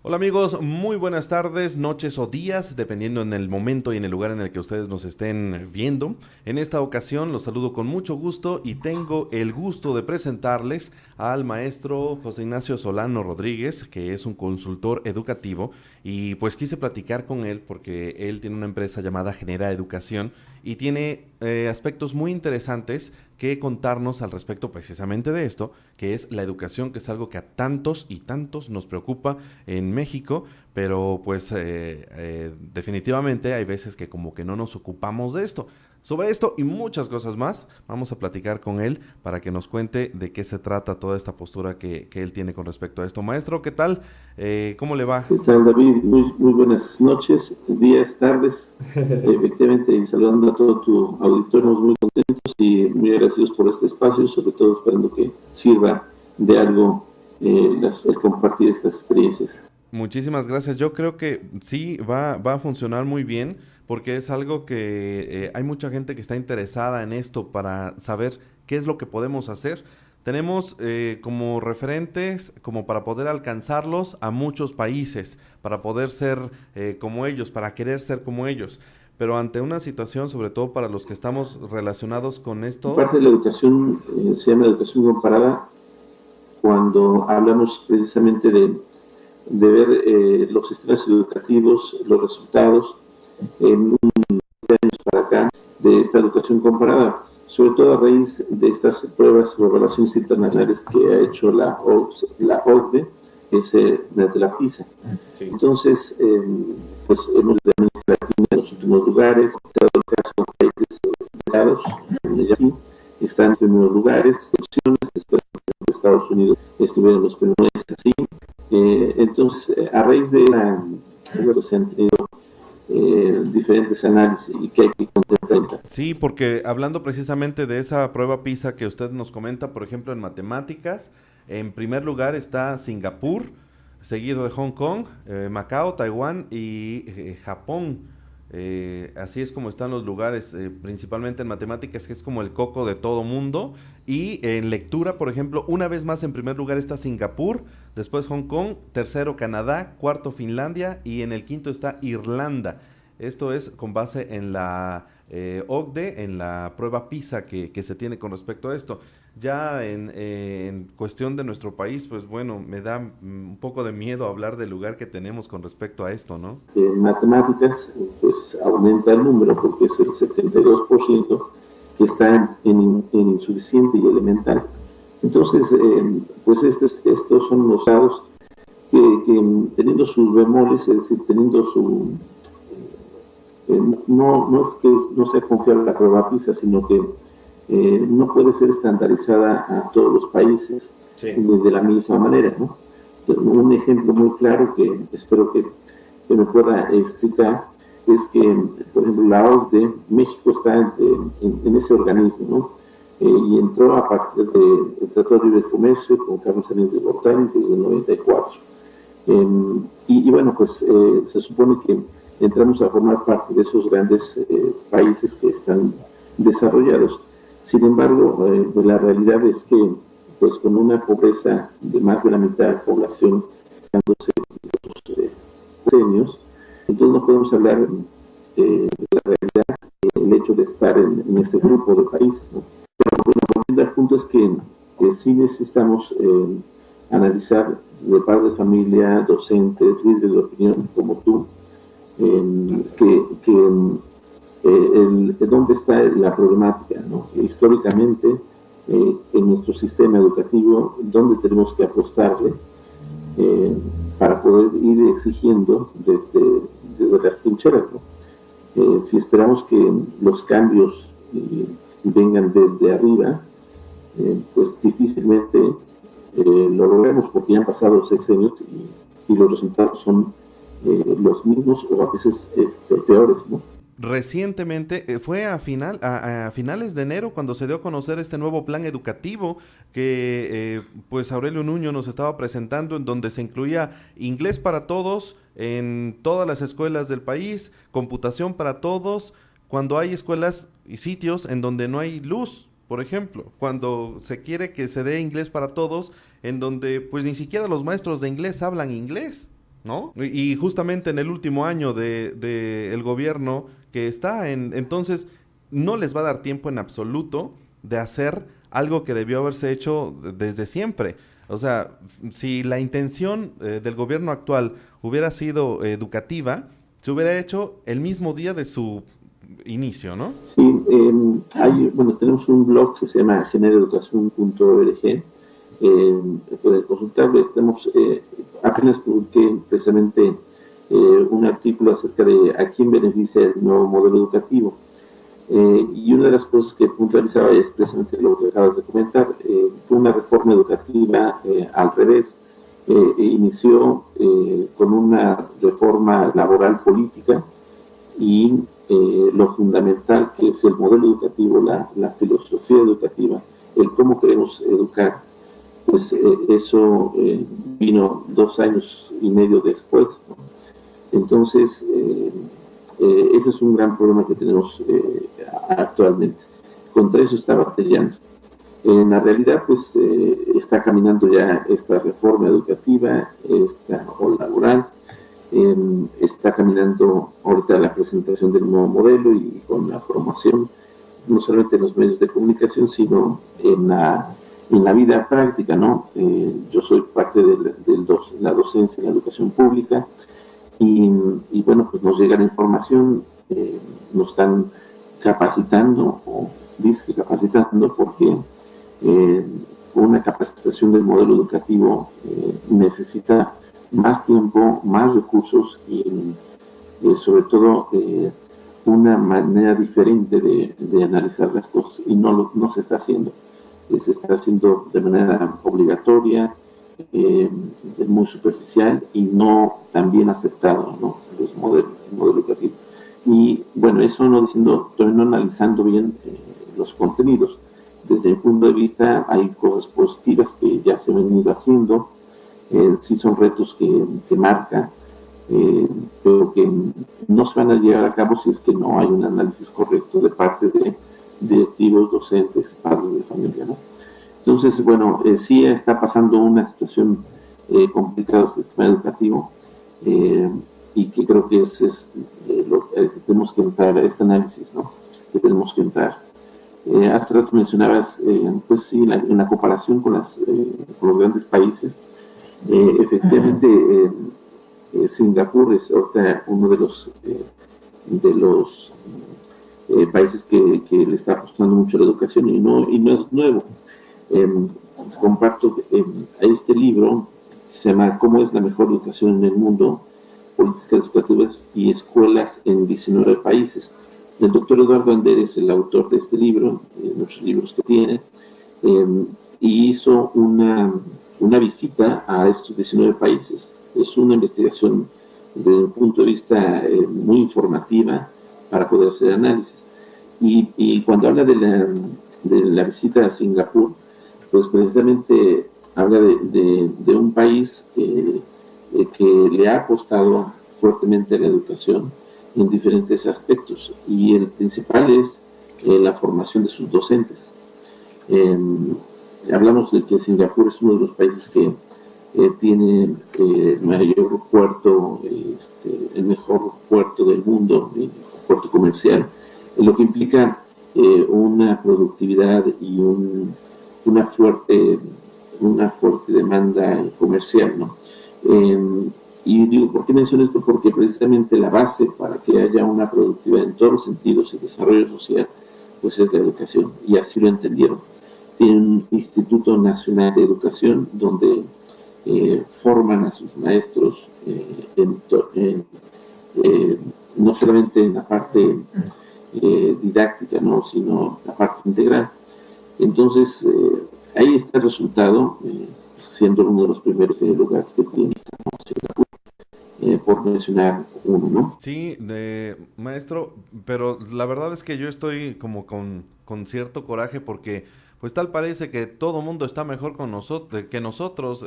Hola amigos, muy buenas tardes, noches o días, dependiendo en el momento y en el lugar en el que ustedes nos estén viendo. En esta ocasión los saludo con mucho gusto y tengo el gusto de presentarles al maestro José Ignacio Solano Rodríguez, que es un consultor educativo, y pues quise platicar con él porque él tiene una empresa llamada Genera Educación y tiene aspectos muy interesantes que contarnos al respecto precisamente de esto, que es la educación, que es algo que a tantos y tantos nos preocupa en México, pero pues definitivamente hay veces que como que no nos ocupamos de esto. Sobre esto y muchas cosas más, vamos a platicar con él para que nos cuente de qué se trata toda esta postura que él tiene con respecto a esto. Maestro, ¿qué tal? ¿Cómo le va? ¿Qué tal, David? Muy buenas noches, días, tardes. Efectivamente, y saludando a todo tu auditorio, muy contentos y muy agradecidos por este espacio, sobre todo esperando que sirva de algo el compartir estas experiencias. Muchísimas gracias. Yo creo que sí va a funcionar muy bien porque es algo que hay mucha gente que está interesada en esto para saber qué es lo que podemos hacer. Tenemos como referentes, como para poder alcanzarlos a muchos países, para poder ser como ellos, para querer ser como ellos. Pero ante una situación, sobre todo para los que estamos relacionados con esto. Parte de la educación se llama educación comparada cuando hablamos precisamente de ver los sistemas educativos, los resultados en años para acá de esta educación comparada, sobre todo a raíz de estas pruebas o evaluaciones internacionales que ha hecho la OCDE, que es de la PISA. Sí. Entonces, pues hemos de América Latina en los últimos lugares, se ha dado el caso de países pesados, donde ya sí están en primeros lugares, excepciones, Estados Unidos estuvieron en los primeros, no es así. Entonces, a raíz de se han tenido diferentes análisis y que hay que contemplar. Sí, porque hablando precisamente de esa prueba PISA que usted nos comenta, por ejemplo, en matemáticas, en primer lugar está Singapur, seguido de Hong Kong, Macao, Taiwán y Japón. Así es como están los lugares, principalmente en matemáticas, que es como el coco de todo mundo. Y en lectura, por ejemplo, una vez más en primer lugar está Singapur, después Hong Kong, tercero Canadá, cuarto Finlandia y en el quinto está Irlanda. Esto es con base en la OCDE, en la prueba PISA que se tiene con respecto a esto. Ya en cuestión de nuestro país, pues bueno, me da un poco de miedo hablar del lugar que tenemos con respecto a esto, ¿no? En matemáticas, pues aumenta el número porque es el 72% que está en insuficiente y elemental. Entonces, pues estos son los dados que teniendo sus bemoles, es decir, teniendo su no es que no sea confiable la prueba PISA, sino que no puede ser estandarizada a todos los países Sí. de la misma manera, ¿no? Un ejemplo muy claro que espero que me pueda explicar es que, por ejemplo, la OCDE, México está en ese organismo, ¿no? Y entró a partir del Tratado de Libre Comercio con Carlos Salinas de Gortari desde el 94. Y bueno, pues se supone que entramos a formar parte de esos grandes países que están desarrollados. Sin embargo, pues la realidad es que pues con una pobreza de más de la mitad de la población, senios, entonces no podemos hablar de la realidad, el hecho de estar en ese grupo de países, ¿no? Pero bueno, el punto es que sí necesitamos analizar de padres de familia, docentes, líderes de opinión como tú, dónde está la problemática, ¿no? Históricamente, en nuestro sistema educativo, dónde tenemos que apostarle para poder ir exigiendo desde las trincheras, ¿no? Si esperamos que los cambios vengan desde arriba, pues difícilmente lo logremos porque ya han pasado 6 años y los resultados son los mismos o a veces peores, ¿no? Recientemente, fue a finales de enero cuando se dio a conocer este nuevo plan educativo que pues Aurelio Nuño nos estaba presentando, en donde se incluía inglés para todos en todas las escuelas del país, computación para todos, cuando hay escuelas y sitios en donde no hay luz, por ejemplo, cuando se quiere que se dé inglés para todos, en donde pues ni siquiera los maestros de inglés hablan inglés. ¿no? Y justamente en el último año de el gobierno que está entonces no les va a dar tiempo en absoluto de hacer algo que debió haberse hecho desde siempre. O sea, si la intención del gobierno actual hubiera sido educativa, se hubiera hecho el mismo día de su inicio, ¿no? Sí, bueno, tenemos un blog que se llama genereducacion.org, pueden consultarlo. Apenas publiqué precisamente un artículo acerca de a quién beneficia el nuevo modelo educativo. Y una de las cosas que puntualizaba es precisamente lo que acabas de comentar. Fue una reforma educativa al revés. Inició con una reforma laboral política y lo fundamental que es el modelo educativo, la filosofía educativa, el cómo queremos educar, pues eso vino 2 años y medio después, ¿no? Entonces, ese es un gran problema que tenemos actualmente. Contra eso está batallando. En la realidad, pues está caminando ya esta reforma educativa, o laboral, está caminando ahorita la presentación del nuevo modelo y con la promoción, no solamente en los medios de comunicación, sino en la vida práctica, ¿no? Yo soy parte de la docencia en la educación pública y bueno, pues nos llega la información, nos están capacitando o disque capacitando porque eh, una capacitación del modelo educativo necesita más tiempo, más recursos y sobre todo una manera diferente de analizar las cosas y no se está haciendo. Se está haciendo de manera obligatoria, muy superficial y no tan bien aceptado, ¿no? El modelo educativo. Y bueno, eso no diciendo, todavía no analizando bien los contenidos. Desde mi punto de vista hay cosas positivas que ya se han venido haciendo, sí son retos que marca, pero que no se van a llevar a cabo si es que no hay un análisis correcto de parte de directivos, docentes, padres de familia, ¿no? Entonces, bueno, sí está pasando una situación complicada del sistema educativo y que creo que es lo que tenemos que entrar a este análisis, ¿no? Que tenemos que entrar. Hace rato mencionabas, pues sí, en la comparación con los grandes países, efectivamente Singapur es ahorita uno de los países que le está apostando mucho a la educación y no es nuevo. Eh, Comparto este libro que se llama ¿Cómo es la mejor educación en el mundo? Políticas educativas y escuelas en 19 países. El doctor Eduardo Ander es el autor de este libro, muchos libros que tiene, y hizo una visita a estos 19 países. Es una investigación desde un punto de vista muy informativa para poder hacer análisis. Y cuando habla de la visita a Singapur, pues precisamente habla de un país que le ha apostado fuertemente a la educación en diferentes aspectos y el principal es la formación de sus docentes. Hablamos de que Singapur es uno de los países que tiene el mayor puerto, el mejor puerto del mundo, el puerto comercial, lo que implica una productividad y una fuerte demanda comercial, ¿no? Y digo, ¿por qué menciono esto? Porque precisamente la base para que haya una productividad en todos los sentidos y desarrollo social, pues es la educación, y así lo entendieron. Tienen un Instituto Nacional de Educación donde forman a sus maestros no solamente en la parte didáctica, ¿no? Sino la parte integral. Entonces, ahí está el resultado, siendo uno de los primeros lugares que tiene por mencionar uno, ¿no? Sí, maestro, pero la verdad es que yo estoy como con cierto coraje porque pues tal parece que todo mundo está mejor con nosotros que nosotros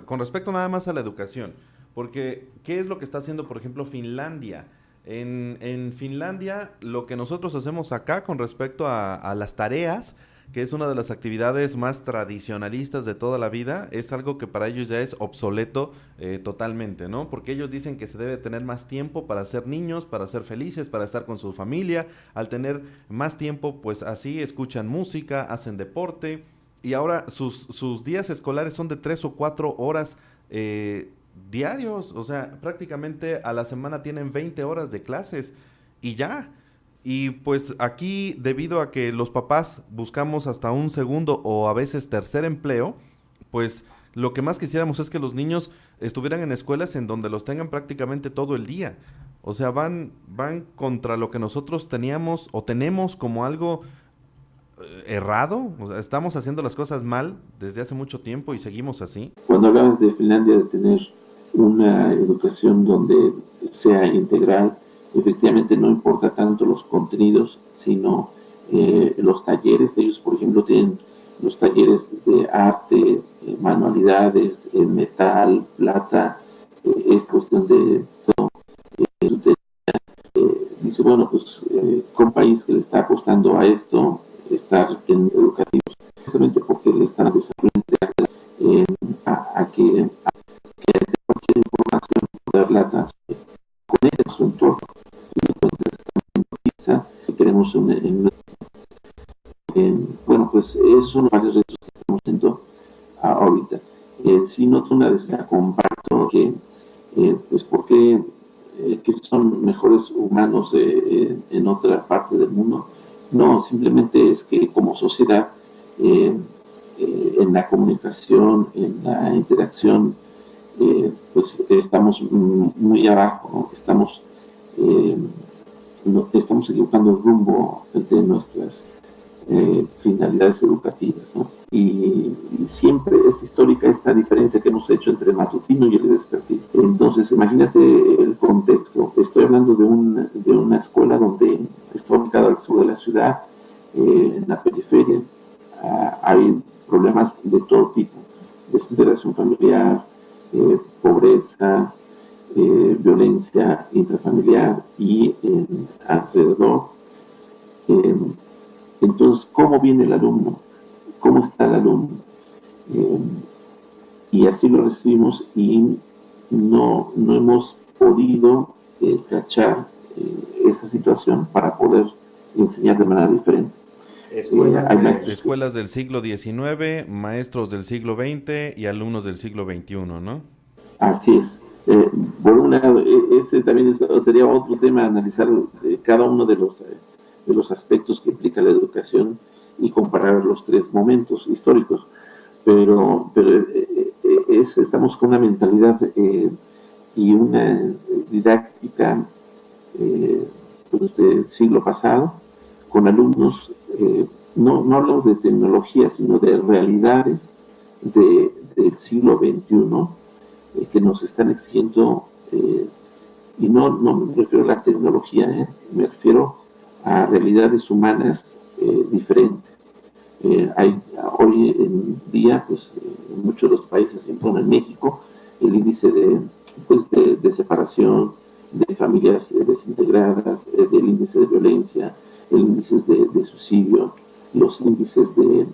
con respecto nada más a la educación. Porque, ¿qué es lo que está haciendo, por ejemplo, Finlandia? En Finlandia, lo que nosotros hacemos acá con respecto a las tareas, que es una de las actividades más tradicionalistas de toda la vida, es algo que para ellos ya es obsoleto totalmente, ¿no? Porque ellos dicen que se debe tener más tiempo para ser niños, para ser felices, para estar con su familia. Al tener más tiempo, pues así escuchan música, hacen deporte, y ahora sus días escolares son de 3 o 4 horas diarios, o sea, prácticamente a la semana tienen 20 horas de clases y ya. Y pues aquí, debido a que los papás buscamos hasta un segundo o a veces tercer empleo, pues lo que más quisiéramos es que los niños estuvieran en escuelas en donde los tengan prácticamente todo el día. O sea, van contra lo que nosotros teníamos o tenemos como algo errado. O sea, estamos haciendo las cosas mal desde hace mucho tiempo y seguimos así. Cuando hablabas de Finlandia, de tener una educación donde sea integral, efectivamente no importa tanto los contenidos, sino los talleres. Ellos, por ejemplo, tienen los talleres de arte, manualidades, metal, plata, es cuestión de todo. Dice, bueno, pues con un país que le está apostando a esto, estar en educativos, precisamente porque le están desarrollando que cualquier información poderla transferir con él en su entorno. Que queremos bueno, pues esos son varios retos que estamos haciendo ahorita. Si noto una vez la comparto que pues porque que son mejores humanos en otra parte del mundo. No, simplemente es que como sociedad en la comunicación, en la interacción, pues estamos muy abajo, ¿no? Estamos equivocando el rumbo de nuestras finalidades educativas, ¿no? Y siempre es histórica esta diferencia que hemos hecho entre el matutino y el vespertino. Entonces, imagínate el contexto. Estoy hablando de una escuela donde está ubicada al sur de la ciudad, en la periferia. Hay problemas de todo tipo: desintegración familiar, pobreza, violencia intrafamiliar y alrededor. Entonces, ¿cómo viene el alumno? ¿Cómo está el alumno? Y así lo recibimos y no hemos podido cachar esa situación para poder enseñar de manera diferente. Escuelas del siglo XIX, maestros del siglo XX y alumnos del siglo XXI, ¿no? Así es. Por un lado, ese también sería otro tema, analizar cada uno de los aspectos que implica la educación y comparar los tres momentos históricos. Pero estamos con una mentalidad y una didáctica pues, del siglo pasado, con alumnos, no hablo de tecnología, sino de realidades del siglo XXI que nos están exigiendo, y no me refiero a la tecnología, me refiero a realidades humanas diferentes. Hoy en día, pues, en muchos de los países, por ejemplo en México, el índice de separación, de familias desintegradas, del índice de violencia, el índice de suicidio, los índices de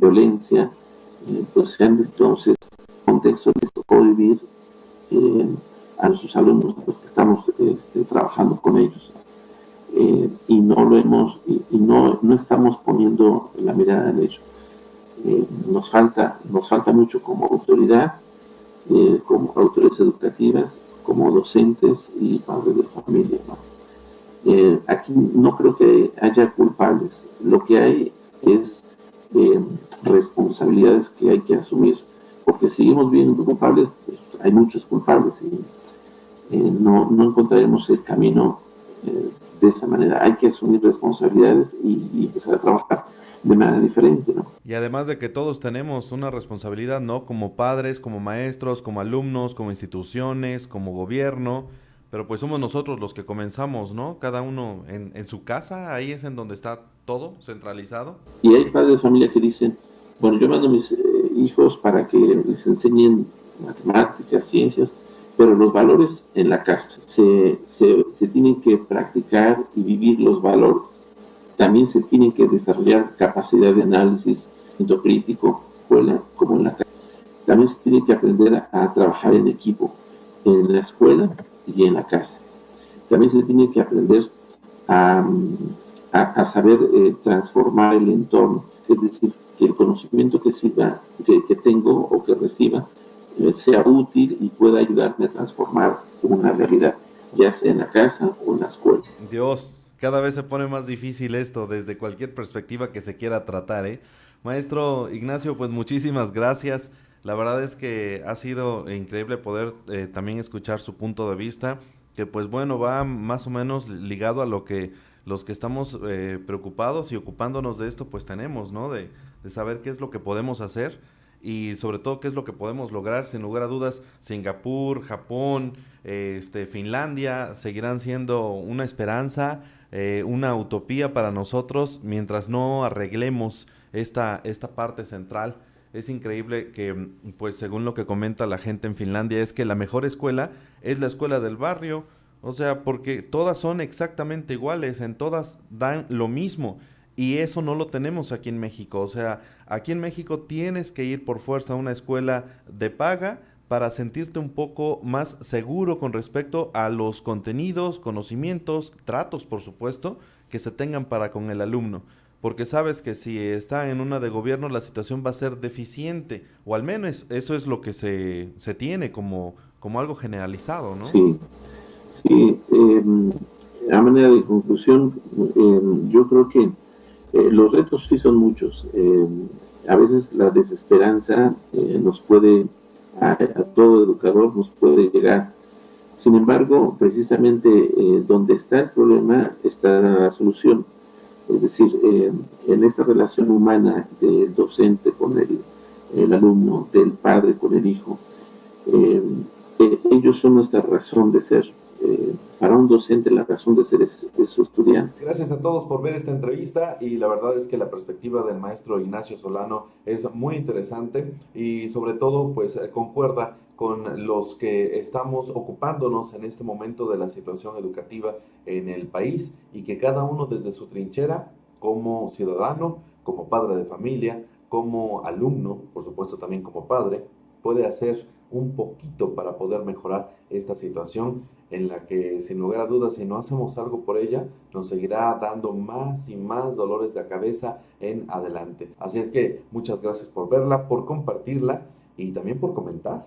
violencia, pues se han visto. Entonces, contexto les tocó vivir a nuestros alumnos, pues, que estamos trabajando con ellos. Y no estamos poniendo la mirada en ello. Nos falta mucho como autoridad, como autoridades educativas, como docentes y padres de familia, ¿no? Aquí no creo que haya culpables. Lo que hay es responsabilidades que hay que asumir, porque si seguimos viendo culpables, pues hay muchos culpables y no encontraremos el camino de esa manera. Hay que asumir responsabilidades y empezar a trabajar de manera diferente, ¿no? Y además de que todos tenemos una responsabilidad, ¿no? Como padres, como maestros, como alumnos, como instituciones, como gobierno, pero pues somos nosotros los que comenzamos, ¿no? Cada uno en su casa, ahí es en donde está todo centralizado. Y hay padres de familia que dicen, bueno, yo mando a mis hijos para que les enseñen matemáticas, ciencias, pero los valores en la casa se tienen que practicar y vivir los valores. También se tiene que desarrollar capacidad de análisis, pensamiento crítico, escuela como en la casa. También se tiene que aprender a trabajar en equipo, en la escuela y en la casa. También se tiene que aprender a, a saber transformar el entorno, es decir, que el conocimiento que sirva, que tengo o que reciba, sea útil y pueda ayudarme a transformar una realidad, ya sea en la casa o en la escuela. Dios, cada vez se pone más difícil esto desde cualquier perspectiva que se quiera tratar, ¿eh? Maestro Ignacio, pues muchísimas gracias. La verdad es que ha sido increíble poder también escuchar su punto de vista, que pues bueno, va más o menos ligado a lo que los que estamos preocupados y ocupándonos de esto, pues tenemos, ¿no? De saber qué es lo que podemos hacer y sobre todo qué es lo que podemos lograr. Sin lugar a dudas, Singapur, Japón, Finlandia seguirán siendo una esperanza, una utopía para nosotros mientras no arreglemos esta parte central. Es increíble que, pues según lo que comenta la gente en Finlandia, es que la mejor escuela es la escuela del barrio. O sea, porque todas son exactamente iguales, en todas dan lo mismo. Y eso no lo tenemos aquí en México. O sea, aquí en México tienes que ir por fuerza a una escuela de paga para sentirte un poco más seguro con respecto a los contenidos, conocimientos, tratos, por supuesto, que se tengan para con el alumno. Porque sabes que si está en una de gobierno la situación va a ser deficiente, o al menos eso es lo que se tiene como algo generalizado, ¿no? Sí, sí. A manera de conclusión, yo creo que los retos sí son muchos. A veces la desesperanza nos puede, a todo educador nos puede llegar. Sin embargo, precisamente donde está el problema está la solución. Es decir, en esta relación humana del docente con el alumno, del padre con el hijo, eh, ellos son nuestra razón de ser. Para un docente la razón de ser es su estudiante. Gracias a todos por ver esta entrevista y la verdad es que la perspectiva del maestro Ignacio Solano es muy interesante y sobre todo pues concuerda con los que estamos ocupándonos en este momento de la situación educativa en el país y que cada uno desde su trinchera como ciudadano, como padre de familia, como alumno, por supuesto también como padre, puede hacer un poquito para poder mejorar esta situación en la que sin lugar a dudas si no hacemos algo por ella nos seguirá dando más y más dolores de cabeza en adelante. Así es que muchas gracias por verla, por compartirla y también por comentar.